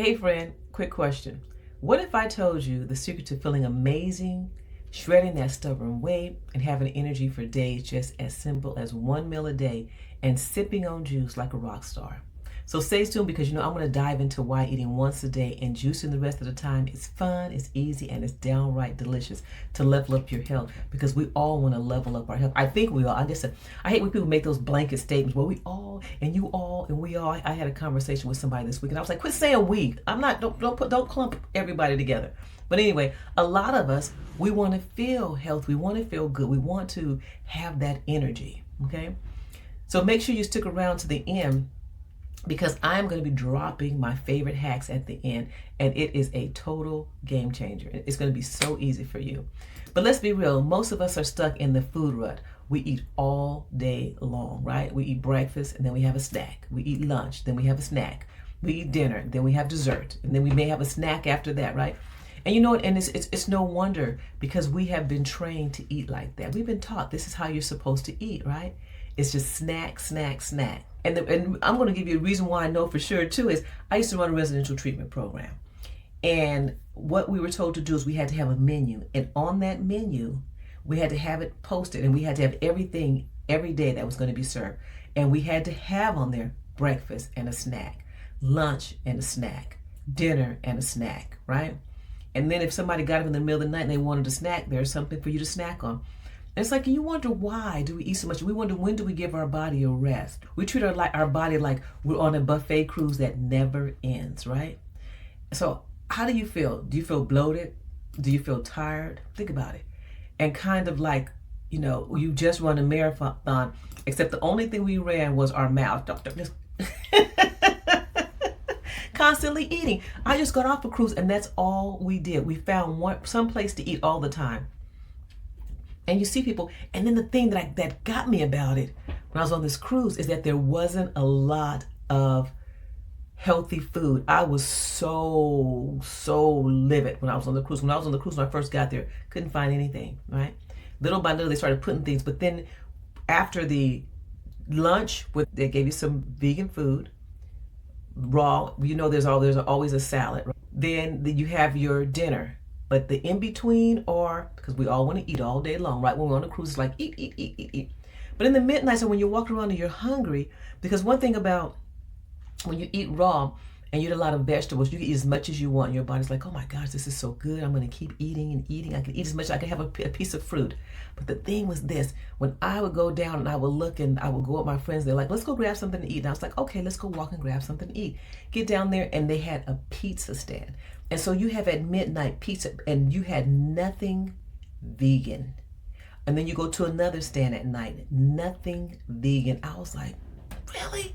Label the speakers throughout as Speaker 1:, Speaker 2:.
Speaker 1: Hey friend, quick question. What if I told you the secret to feeling amazing, shredding that stubborn weight, and having energy for days just as simple as one meal a day and sipping on juice like a rock star? So stay tuned because I'm going to dive into why eating once a day and juicing the rest of the time is fun, it's easy, and it's downright delicious to level up your health, because we all want to level up our health. I think we all. I hate when people make those blanket statements. Well, we all, and you all, and we all. I had a conversation with somebody this week, and I was like, quit saying we. I'm not. Don't clump everybody together. But anyway, a lot of us, we want to feel healthy. We want to feel good. We want to have that energy. Okay, so make sure you stick around to the end, because I'm going to be dropping my favorite hacks at the end, and it is a total game changer. It's going to be so easy for you. But let's be real, most of us are stuck in the food rut. We eat all day long, right? We eat breakfast, and then we have a snack. We eat lunch, then we have a snack. We eat dinner, then we have dessert, and then we may have a snack after that, right? And you know what? And it's no wonder, because we have been trained to eat like that. We've been taught this is how you're supposed to eat, right? It's just snack, snack, snack. And I'm going to give you a reason why I know for sure too is I used to run a residential treatment program. And what we were told to do is we had to have a menu. And on that menu, we had to have it posted, and we had to have everything every day that was going to be served. And we had to have on there breakfast and a snack, lunch and a snack, dinner and a snack, right? And then if somebody got up in the middle of the night and they wanted a snack, there's something for you to snack on. And it's like, you wonder, why do we eat so much? We wonder, when do we give our body a rest? We treat our body like we're on a buffet cruise that never ends, right? So how do you feel? Do you feel bloated? Do you feel tired? Think about it. And kind of like, you just run a marathon, except the only thing we ran was our mouth. Constantly eating. I just got off a cruise, and that's all we did. We found some place to eat all the time. And you see people, and then the thing that got me about it when I was on this cruise is that there wasn't a lot of healthy food. I was so livid when I was on the cruise. When I first got there, couldn't find anything, right? Little by little, they started putting things. But then after the lunch, they gave you some vegan food, raw. There's always a salad. Right? Then you have your dinner. But the in-between, or because we all want to eat all day long, right? When we're on a cruise, it's like eat, eat, eat, eat, eat. But in the midnight, so when you're walking around and you're hungry, because one thing about when you eat raw and you eat a lot of vegetables, you can eat as much as you want. Your body's like, oh my gosh, this is so good. I'm going to keep eating and eating. I can eat as much as I can have a piece of fruit. But the thing was this, when I would go down and I would look and I would go with my friends, they're like, let's go grab something to eat. And I was like, okay, let's go walk and grab something to eat. Get down there, and they had a pizza stand. And so you have at midnight pizza, and you had nothing vegan. And then you go to another stand at night, nothing vegan. I was like, really?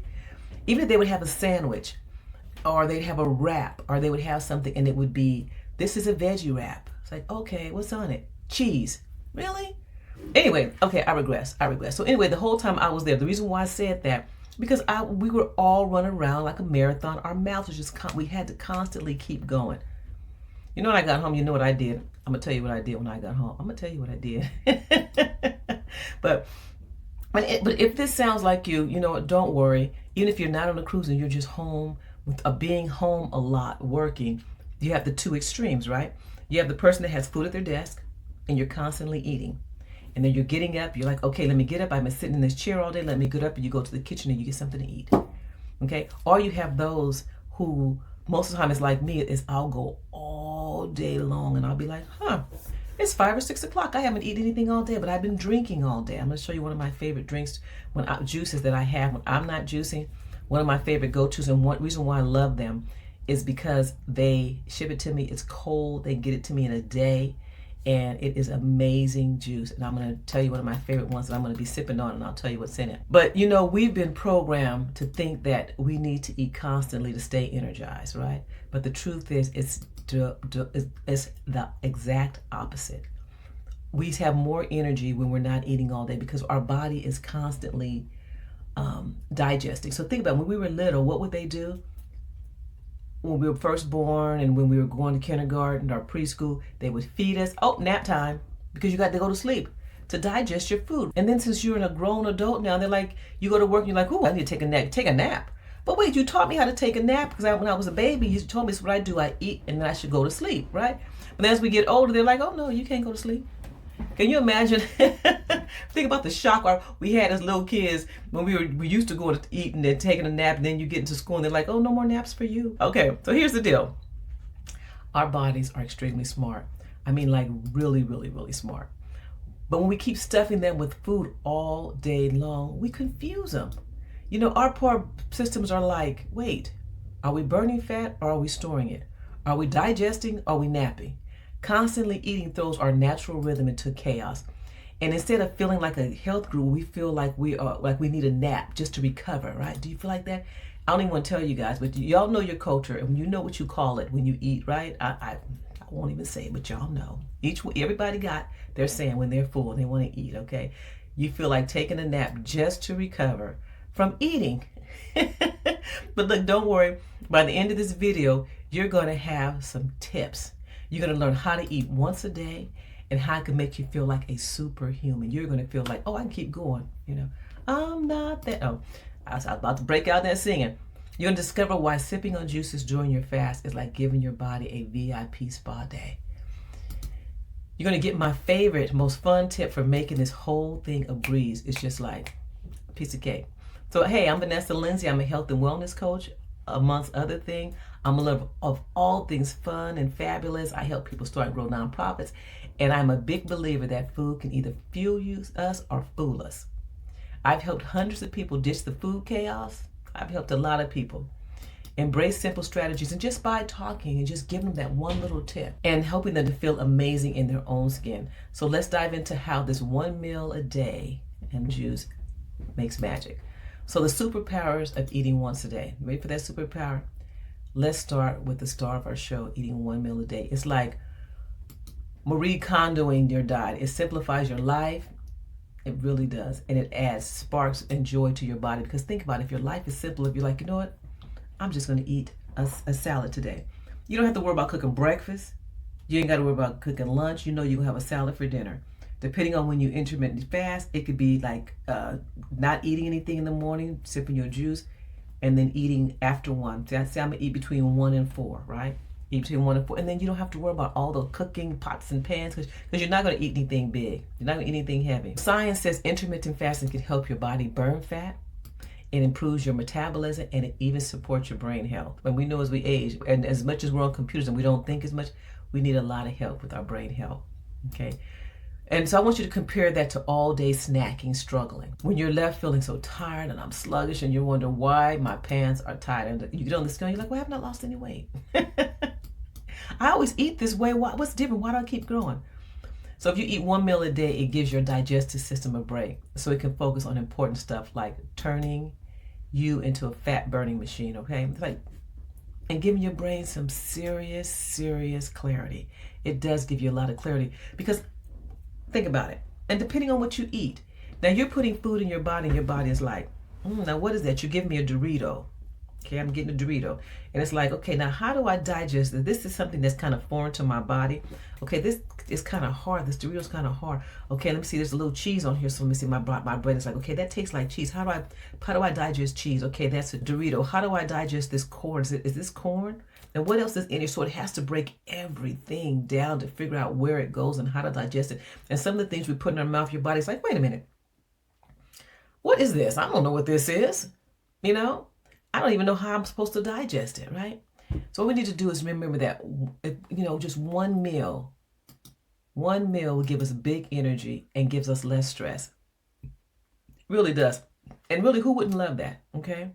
Speaker 1: Even if they would have a sandwich, or they'd have a wrap, or they would have something, and it would be, this is a veggie wrap. It's like, okay, what's on it? Cheese. Really? Anyway, okay, I regress. So anyway, the whole time I was there, the reason why I said that, because we were all running around like a marathon. Our mouths was just, we had to constantly keep going. When I got home, you know what I did? I'm going to tell you what I did when I got home. I'm going to tell you what I did. But if this sounds like you, don't worry. Even if you're not on a cruise and you're just home, being home a lot, working, you have the two extremes, right? You have the person that has food at their desk, and you're constantly eating. And then you're getting up, you're like, okay, let me get up. I've been sitting in this chair all day. Let me get up, and you go to the kitchen and you get something to eat. Okay? Or you have those who, most of the time it's like me, is I'll go all day long and I'll be like, it's 5 or 6 o'clock. I haven't eaten anything all day, but I've been drinking all day. I'm going to show you one of my favorite drinks, juices that I have when I'm not juicing. One of my favorite go-tos, and one reason why I love them is because they ship it to me. It's cold. They get it to me in a day. And it is amazing juice. And I'm going to tell you one of my favorite ones that I'm going to be sipping on, and I'll tell you what's in it. But we've been programmed to think that we need to eat constantly to stay energized, right? But the truth is, it's the exact opposite. We have more energy when we're not eating all day, because our body is constantly digesting. So think about it. When we were little, what would they do? When we were first born and when we were going to kindergarten or preschool, they would feed us, nap time, because you got to go to sleep to digest your food. And then since you're a grown adult now, they're like, you go to work and you're like, I need to take a nap. But wait, you taught me how to take a nap because when I was a baby, you told me this is what I do. I eat and then I should go to sleep, right? But as we get older, they're like, oh no, you can't go to sleep. Can you imagine? Think about the shock we had as little kids when we used to go to eat and then taking a nap, and then you get into school and they're like, oh, no more naps for you. Okay, so here's the deal. Our bodies are extremely smart. I mean, like really, really, really smart. But when we keep stuffing them with food all day long, we confuse them. You know, our poor systems are like, wait, are we burning fat or are we storing it? Are we digesting or are we napping? Constantly eating throws our natural rhythm into chaos. And instead of feeling like a health guru, we feel like we need a nap just to recover, right? Do you feel like that? I don't even want to tell you guys, but y'all know your culture and you know what you call it when you eat, right? I won't even say it, but y'all know. Everybody got their saying when they're full and they want to eat, okay? You feel like taking a nap just to recover from eating. But look, don't worry. By the end of this video, you're going to have some tips. You're going to learn how to eat once a day and how it can make you feel like a superhuman. You're going to feel like, oh, I can keep going. You know, I'm not that. Oh, I was about to break out there singing. You're going to discover why sipping on juices during your fast is like giving your body a VIP spa day. You're going to get my favorite, most fun tip for making this whole thing a breeze. It's just like a piece of cake. So, hey, I'm Vanessa Lindsey. I'm a health and wellness coach, amongst other things. I'm a lover of all things fun and fabulous. I help people start and grow nonprofits. And I'm a big believer that food can either fuel us or fool us. I've helped hundreds of people ditch the food chaos. I've helped a lot of people embrace simple strategies, and just by talking and just giving them that one little tip and helping them to feel amazing in their own skin. So let's dive into how this one meal a day and juice makes magic. So the superpowers of eating once a day. You ready for that superpower? Let's start with the star of our show, eating one meal a day. It's like Marie Kondoing your diet. It simplifies your life. It really does. And it adds sparks and joy to your body. Because think about it, if your life is simple, if you're like, you know what? I'm just going to eat a salad today. You don't have to worry about cooking breakfast. You ain't got to worry about cooking lunch. You know you'll have a salad for dinner. Depending on when you intermittently fast, it could be like not eating anything in the morning, sipping your juice, and then eating after 1. Say I'm going to eat between 1 and 4, right? Eat between 1 and 4. And then you don't have to worry about all the cooking pots and pans because you're not going to eat anything big. You're not going to eat anything heavy. Science says intermittent fasting can help your body burn fat. It improves your metabolism, and it even supports your brain health. When we know as we age, and as much as we're on computers and we don't think as much, we need a lot of help with our brain health, okay? And so I want you to compare that to all-day snacking, struggling. When you're left feeling so tired and I'm sluggish and you wonder why my pants are tight, and you get on the scale, you're like, well, I have not lost any weight. I always eat this way. What's different? Why do I keep growing? So if you eat one meal a day, it gives your digestive system a break so it can focus on important stuff like turning you into a fat burning machine, okay? It's like, and giving your brain some serious clarity. It does give you a lot of clarity because think about it. And depending on what you eat, now you're putting food in your body and your body is like, now what is that? You're giving me a Dorito. Okay, I'm getting a Dorito. And it's like, okay, now how do I digest this? This is something that's kind of foreign to my body. Okay, this is kind of hard. This Dorito's kind of hard. Okay, let me see, there's a little cheese on here. So let me see, my brain is like, okay, that tastes like cheese. How do I digest cheese? Okay, that's a Dorito. How do I digest this corn? Is this corn? And what else is in here? So it has to break everything down to figure out where it goes and how to digest it. And some of the things we put in our mouth, your body's like, wait a minute. What is this? I don't know what this is. You know? I don't even know how I'm supposed to digest it, right? So what we need to do is remember that, you know, just one meal will give us big energy and gives us less stress. It really does. And really, who wouldn't love that, okay?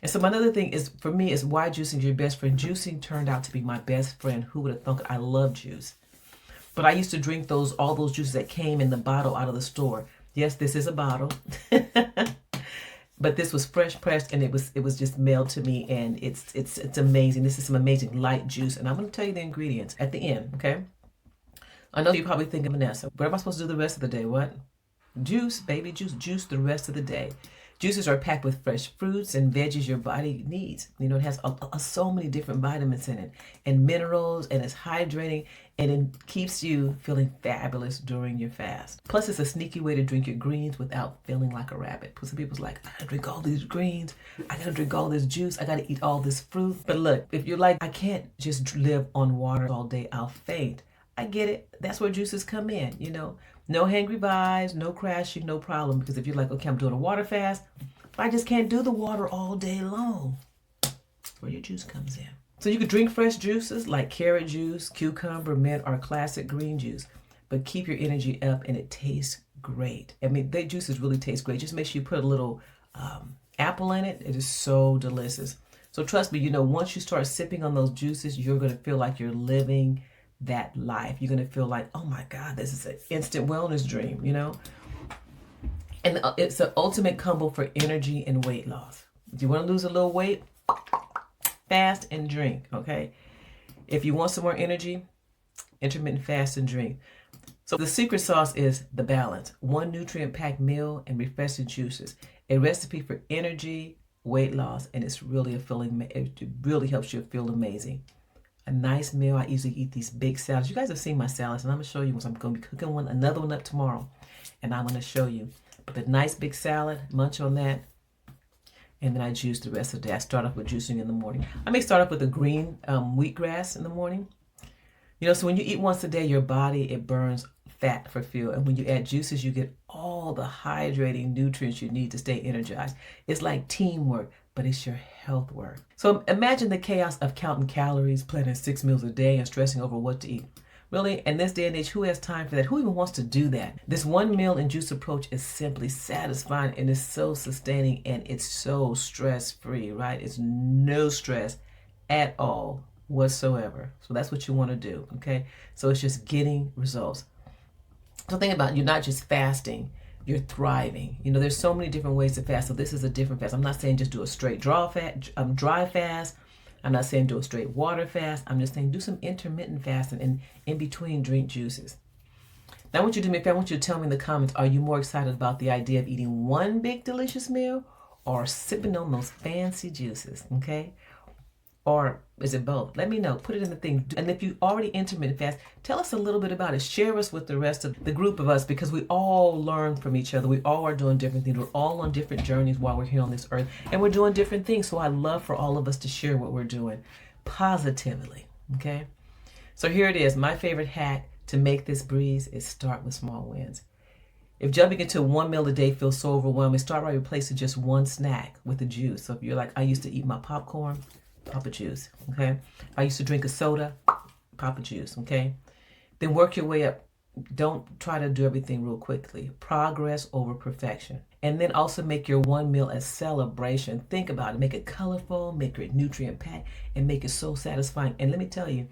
Speaker 1: And so another thing is, for me, is why juicing is your best friend. Juicing turned out to be my best friend. Who would have thought? I love juice. But I used to drink all those juices that came in the bottle out of the store. Yes, this is a bottle. But this was fresh pressed, and it was just mailed to me, and it's amazing. This is some amazing light juice, and I'm going to tell you the ingredients at the end, okay? I know you're probably thinking, Vanessa, what am I supposed to do the rest of the day? What? Juice, baby, juice the rest of the day. Juices are packed with fresh fruits and veggies your body needs. You know, it has so many different vitamins in it and minerals, and it's hydrating, and it keeps you feeling fabulous during your fast. Plus, it's a sneaky way to drink your greens without feeling like a rabbit. Because some people's like, I gotta drink all these greens, I gotta drink all this juice, I gotta eat all this fruit. But look, if you're like, I can't just live on water all day, I'll faint. I get it. That's where juices come in, you know. No hangry vibes, no crashing, no problem. Because if you're like, okay, I'm doing a water fast, I just can't do the water all day long. That's where your juice comes in. So you could drink fresh juices like carrot juice, cucumber, mint, or classic green juice. But keep your energy up, and it tastes great. I mean, the juices really taste great. Just make sure you put a little apple in it. It is so delicious. So trust me, you know, once you start sipping on those juices, you're going to feel like you're living that life. You're going to feel like, oh my God, this is an instant wellness dream, you know? And it's an ultimate combo for energy and weight loss. If you want to lose a little weight, fast and drink, okay? If you want some more energy, intermittent fast and drink. So the secret sauce is the balance. 1 nutrient-packed meal and refreshing juices. A recipe for energy, weight loss, and it's really it really helps you feel amazing. A nice meal. I usually eat these big salads. You guys have seen my salads, and I'm going to show you once. I'm going to be cooking another one up tomorrow, and I'm going to show you. But a nice big salad, munch on that, and then I juice the rest of the day. I start off with juicing in the morning. I may start off with a green wheatgrass in the morning. You know, so when you eat once a day, your body, it burns fat for fuel. And when you add juices, you get all the hydrating nutrients you need to stay energized. It's like teamwork, but it's your health work. So imagine the chaos of counting calories, planning 6 meals a day, and stressing over what to eat. Really, in this day and age, who has time for that? Who even wants to do that? This 1 meal and juice approach is simply satisfying, and it's so sustaining, and it's so stress-free, right? It's no stress at all whatsoever. So that's what you want to do, okay? So it's just getting results. So think about it, you're not just fasting, you're thriving. You know, there's so many different ways to fast. So this is a different fast. I'm not saying just do a straight dry fast. I'm not saying do a straight water fast. I'm just saying do some intermittent fasting, and in between drink juices. Now I want you to do me a favor. I want you to tell me in the comments, are you more excited about the idea of eating one big delicious meal or sipping on those fancy juices, okay? Or is it both? Let me know. Put it in the thing. And if you already intermittent fast, tell us a little bit about it. Share us with the rest of the group of us, because we all learn from each other. We all are doing different things. We're all on different journeys while we're here on this earth. And we're doing different things. So I love for all of us to share what we're doing positively. Okay? So here it is. My favorite hack to make this breeze is start with small wins. If jumping into 1 meal a day feels so overwhelming, start by replacing just one snack with a juice. So if you're like, I used to eat my popcorn, pop a juice, okay? I used to drink a soda, pop a juice, okay? Then work your way up. Don't try to do everything real quickly. Progress over perfection. And then also make your 1 meal a celebration. Think about it. Make it colorful, make it nutrient-packed, and make it so satisfying. And let me tell you,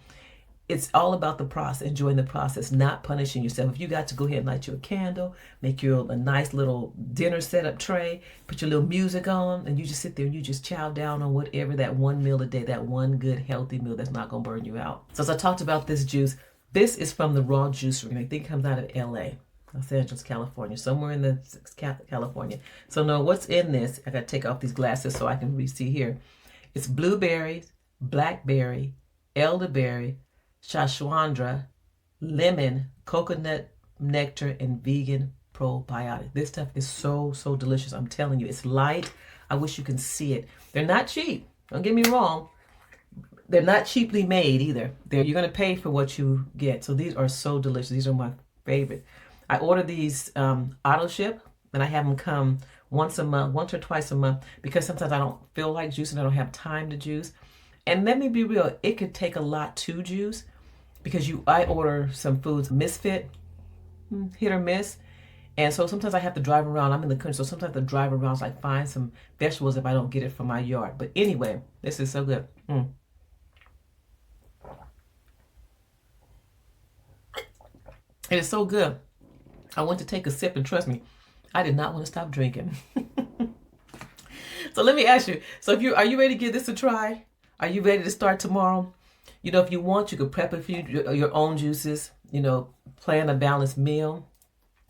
Speaker 1: it's all about the process, enjoying the process, not punishing yourself. If you got to go ahead and light you a candle, make you a nice little dinner setup tray, put your little music on, and you just sit there and you just chow down on whatever that 1 meal a day, that one good healthy meal that's not going to burn you out. So as I talked about this juice, this is from the Raw Juicery, and I think it comes out of LA, Los Angeles, California, somewhere in the California. So now what's in this? I got to take off these glasses so I can really see here. It's blueberries, blackberry, elderberry, shashwandra, lemon, coconut nectar, and vegan probiotic. This stuff is so delicious. I'm telling you, it's light. I wish you can see it. They're not cheap. Don't get me wrong. They're not cheaply made either. You're going to pay for what you get. So these are so delicious. These are my favorite. I order these auto ship, and I have them come once or twice a month, because sometimes I don't feel like juicing. I don't have time to juice. And let me be real, it could take a lot to juice, because I order some foods misfit, hit or miss. And so sometimes I have to drive around. I'm in the country, so sometimes I have to drive around, so I find some vegetables if I don't get it from my yard. But anyway, this is so good. It is so good. I went to take a sip, and trust me, I did not want to stop drinking. So let me ask you, are you ready to give this a try? Are you ready to start tomorrow? You know, if you want, you could prep a few your own juices, you know, plan a balanced meal.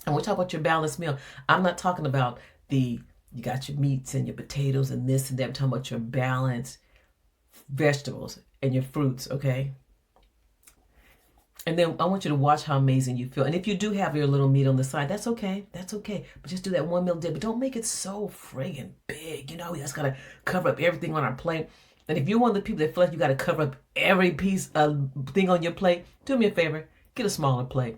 Speaker 1: And we're talking about your balanced meal. I'm not talking about the You got your meats and your potatoes and this and that. I'm talking about your balanced vegetables and your fruits, okay? And then I want you to watch how amazing you feel. And if you do have your little meat on the side, that's okay. That's okay. But just do that 1 meal a day. But don't make it so friggin' big. You know, we just got to cover up everything on our plate. And if you're one of the people that feel like you got to cover up every piece of thing on your plate, do me a favor. Get a smaller plate.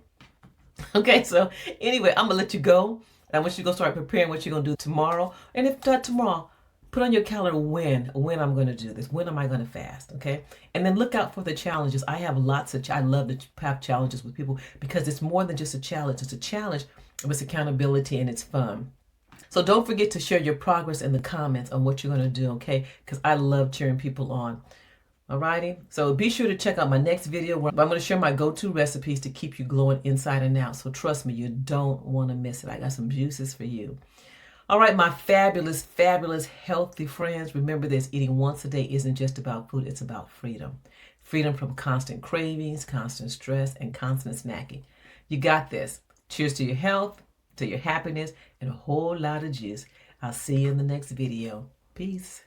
Speaker 1: Okay, so anyway, I'm going to let you go. I want you to go start preparing what you're going to do tomorrow. And if not tomorrow, put on your calendar when I'm going to do this. When am I going to fast? Okay. And then look out for the challenges. I have lots of, I love to have challenges with people because it's more than just a challenge. It's a challenge of its accountability and it's fun. So don't forget to share your progress in the comments on what you're going to do. Okay. Because I love cheering people on. Alrighty. So be sure to check out my next video where I'm going to share my go-to recipes to keep you glowing inside and out. So trust me, you don't want to miss it. I got some juices for you. All right, my fabulous, fabulous, healthy friends, remember this, eating once a day isn't just about food, it's about freedom. Freedom from constant cravings, constant stress, and constant snacking. You got this. Cheers to your health, to your happiness, and a whole lot of juice. I'll see you in the next video. Peace.